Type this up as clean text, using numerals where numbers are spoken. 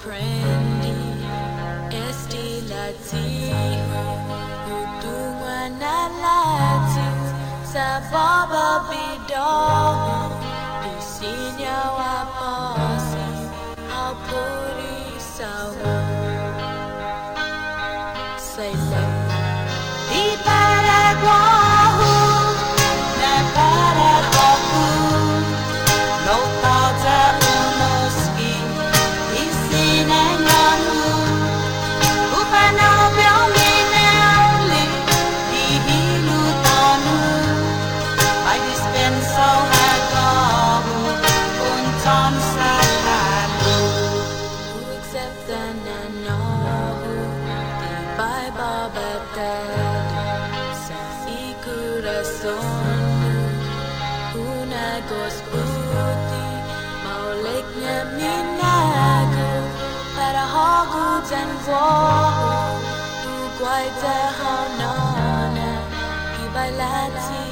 prendi esti lati utungwa na lati sa baba bidong di sinya wa pasi how puri sawo say di Paraguay na Paraguay no pauta unoski isinenganu upana biomine only dihilu tanu I dispenso hagamu unton salalu who accept the nanohu di Bible betet sa ikurason una gosputi mauliknya minago para hogu dan vohu tu guai te haunana ibailati